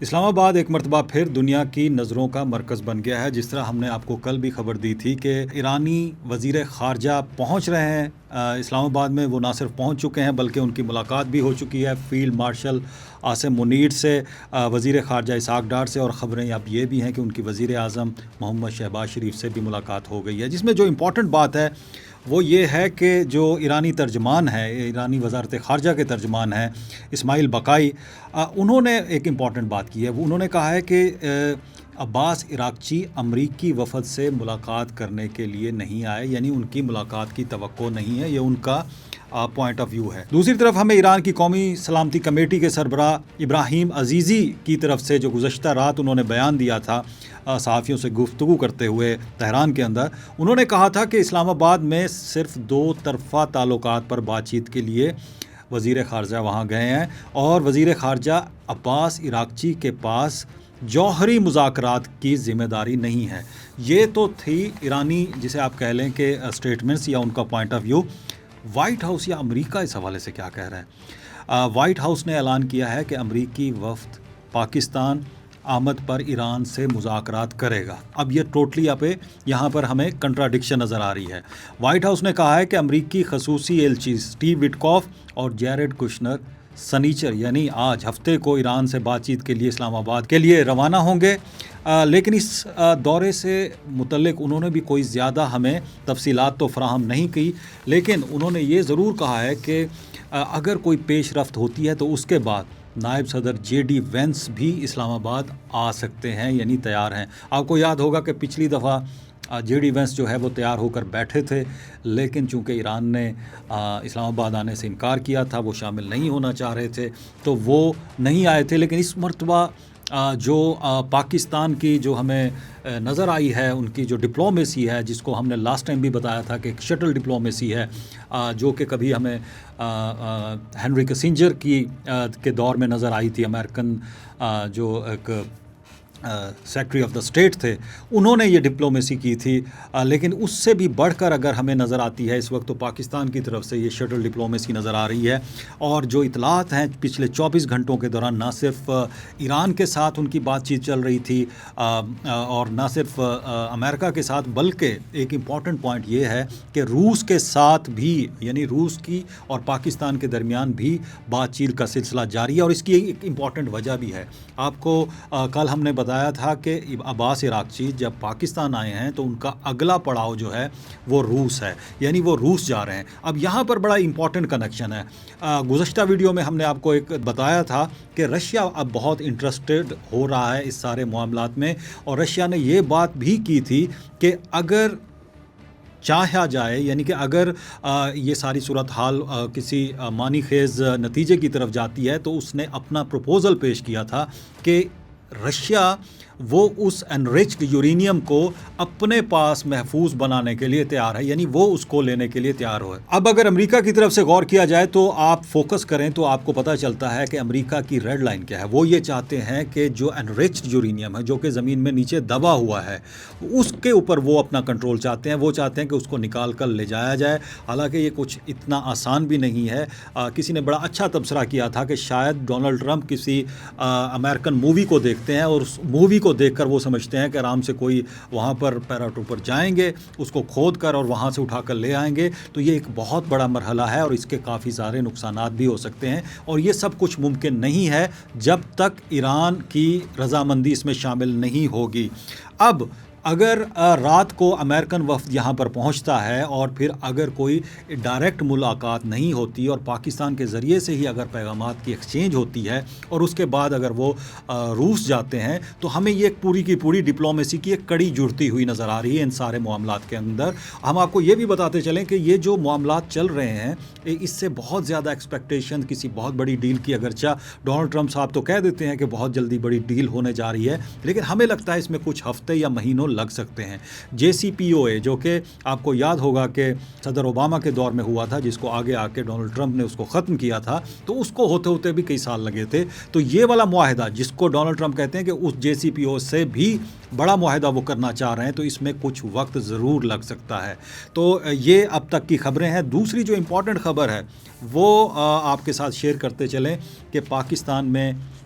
اسلام آباد ایک مرتبہ پھر دنیا کی نظروں کا مرکز بن گیا ہے. جس طرح ہم نے آپ کو کل بھی خبر دی تھی کہ ایرانی وزیر خارجہ پہنچ رہے ہیں اسلام آباد میں. وہ نہ صرف پہنچ چکے ہیں بلکہ ان کی ملاقات بھی ہو چکی ہے فیلڈ مارشل عاصم منیر سے, وزیر خارجہ اسحاق ڈار سے, اور خبریں اب یہ بھی ہیں کہ ان کی وزیر اعظم محمد شہباز شریف سے بھی ملاقات ہو گئی ہے. جس میں جو امپورٹنٹ بات ہے وہ یہ ہے کہ جو ایرانی ترجمان ہے, ایرانی وزارت خارجہ کے ترجمان ہیں اسماعیل بقائی, انہوں نے ایک امپورٹنٹ بات کی ہے. وہ انہوں نے کہا ہے کہ عباس عراقچی امریکی وفد سے ملاقات کرنے کے لیے نہیں آئے, یعنی ان کی ملاقات کی توقع نہیں ہے. یہ ان کا پوائنٹ آف ویو ہے. دوسری طرف ہمیں ایران کی قومی سلامتی کمیٹی کے سربراہ ابراہیم عزیزی کی طرف سے جو گزشتہ رات انہوں نے بیان دیا تھا صحافیوں سے گفتگو کرتے ہوئے تہران کے اندر, انہوں نے کہا تھا کہ اسلام آباد میں صرف دو طرفہ تعلقات پر بات چیت کے لیے وزیر خارجہ وہاں گئے ہیں اور وزیر خارجہ عباس عراقچی کے پاس جوہری مذاکرات کی ذمہ داری نہیں ہے. یہ تو تھی ایرانی جسے آپ کہہ لیں کہ اسٹیٹمنٹس یا ان کا point of view. White House یا امریکہ اس حوالے سے کیا کہہ رہا ہے؟ وائٹ ہاؤس نے اعلان کیا ہے کہ امریکی وفد پاکستان آمد پر ایران سے مذاکرات کرے گا. اب یہ ٹوٹلی یہاں پر ہمیں کنٹراڈکشن نظر آ رہی ہے. وائٹ ہاؤس نے کہا ہے کہ امریکی خصوصی ایلچی اسٹیو وٹکوف اور جیرڈ کشنر سنیچر یعنی آج ہفتے کو ایران سے بات چیت کے لیے اسلام آباد کے لیے روانہ ہوں گے. لیکن اس دورے سے متعلق انہوں نے بھی کوئی زیادہ ہمیں تفصیلات تو فراہم نہیں کی, لیکن انہوں نے یہ ضرور کہا ہے کہ اگر کوئی پیش رفت ہوتی ہے تو اس کے بعد نائب صدر جے ڈی وینس بھی اسلام آباد آ سکتے ہیں, یعنی تیار ہیں. آپ کو یاد ہوگا کہ پچھلی دفعہ جے ڈی وینس جو ہے وہ تیار ہو کر بیٹھے تھے, لیکن چونکہ ایران نے اسلام آباد آنے سے انکار کیا تھا, وہ شامل نہیں ہونا چاہ رہے تھے, تو وہ نہیں آئے تھے. لیکن اس مرتبہ جو پاکستان کی جو ہمیں نظر آئی ہے, ان کی جو ڈپلومیسی ہے, جس کو ہم نے لاسٹ ٹائم بھی بتایا تھا کہ ایک شٹل ڈپلومیسی ہے, جو کہ کبھی ہمیں ہنری کسنجر کے دور میں نظر آئی تھی. امریکن جو ایک سیکرٹری آف دا اسٹیٹ تھے, انہوں نے یہ ڈپلومیسی کی تھی. لیکن اس سے بھی بڑھ کر اگر ہمیں نظر آتی ہے اس وقت تو پاکستان کی طرف سے یہ شٹل ڈپلومیسی نظر آ رہی ہے. اور جو اطلاعات ہیں پچھلے 24 گھنٹوں کے دوران, نہ صرف ایران کے ساتھ ان کی بات چیت چل رہی تھی اور نہ صرف امریکہ کے ساتھ, بلکہ ایک امپورٹنٹ پوائنٹ یہ ہے کہ روس کے ساتھ بھی, یعنی روس کی اور پاکستان کے درمیان بھی بات چیت کا سلسلہ جاری ہے. اور اس کی ایک امپورٹنٹ وجہ بھی ہے. آپ کو کل ہم نے بتایا تھا کہ عباس عراقچی جب پاکستان آئے ہیں تو ان کا اگلا پڑاؤ جو ہے وہ روس ہے, یعنی وہ روس جا رہے ہیں. اب یہاں پر بڑا امپورٹنٹ کنیکشن ہے. گزشتہ ویڈیو میں ہم نے آپ کو ایک بتایا تھا کہ رشیا اب بہت انٹرسٹڈ ہو رہا ہے اس سارے معاملات میں, اور رشیا نے یہ بات بھی کی تھی کہ اگر چاہا جائے, یعنی کہ اگر یہ ساری صورتحال کسی معنی خیز نتیجے کی طرف جاتی ہے, تو اس نے اپنا پروپوزل پیش کیا تھا کہ رشیا وہ اس انریچڈ یورینیم کو اپنے پاس محفوظ بنانے کے لیے تیار ہے, یعنی وہ اس کو لینے کے لیے تیار ہو. اب اگر امریکہ کی طرف سے غور کیا جائے تو آپ فوکس کریں تو آپ کو پتہ چلتا ہے کہ امریکہ کی ریڈ لائن کیا ہے. وہ یہ چاہتے ہیں کہ جو انریچڈ یورینیم ہے, جو کہ زمین میں نیچے دبا ہوا ہے, اس کے اوپر وہ اپنا کنٹرول چاہتے ہیں. وہ چاہتے ہیں کہ اس کو نکال کر لے جایا جائے. حالانکہ یہ کچھ اتنا آسان بھی نہیں ہے. کسی نے بڑا اچھا تبصرہ کیا تھا کہ شاید ڈونلڈ ٹرمپ کسی امریکن مووی کو دیکھتے ہیں اور اس مووی کو دیکھ کر وہ سمجھتے ہیں کہ آرام سے کوئی وہاں پر پیراٹروپر جائیں گے, اس کو کھود کر اور وہاں سے اٹھا کر لے آئیں گے. تو یہ ایک بہت بڑا مرحلہ ہے اور اس کے کافی سارے نقصانات بھی ہو سکتے ہیں, اور یہ سب کچھ ممکن نہیں ہے جب تک ایران کی رضامندی اس میں شامل نہیں ہوگی. اب اگر رات کو امریکن وفد یہاں پر پہنچتا ہے اور پھر اگر کوئی ڈائریکٹ ملاقات نہیں ہوتی اور پاکستان کے ذریعے سے ہی اگر پیغامات کی ایکسچینج ہوتی ہے اور اس کے بعد اگر وہ روس جاتے ہیں, تو ہمیں یہ پوری کی پوری ڈپلومیسی کی ایک کڑی جڑتی ہوئی نظر آ رہی ہے ان سارے معاملات کے اندر. ہم آپ کو یہ بھی بتاتے چلیں کہ یہ جو معاملات چل رہے ہیں اس سے بہت زیادہ ایکسپیکٹیشن کسی بہت بڑی ڈیل کی, اگرچہ ڈونلڈ ٹرمپ صاحب تو کہہ دیتے ہیں کہ بہت جلدی بڑی ڈیل ہونے جا رہی ہے, لیکن ہمیں لگتا ہے اس میں کچھ ہفتے یا مہینوں لگ سکتے ہیں. جے سی پی او اے, جو کہ آپ کو یاد ہوگا کہ صدر اوباما کے دور میں ہوا تھا, جس کو آگے آ کے ڈونلڈ ٹرمپ نے اس کو ختم کیا تھا, تو اس کو ہوتے ہوتے بھی کئی سال لگے تھے. تو یہ والا معاہدہ جس کو ڈونلڈ ٹرمپ کہتے ہیں کہ اس جے سی پی او سے بھی بڑا معاہدہ وہ کرنا چاہ رہے ہیں, تو اس میں کچھ وقت ضرور لگ سکتا ہے. تو یہ اب تک کی خبریں ہیں. دوسری جو امپورٹنٹ خبر ہے وہ آپ کے ساتھ شیئر کرتے چلیں کہ پاکستان میں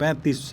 35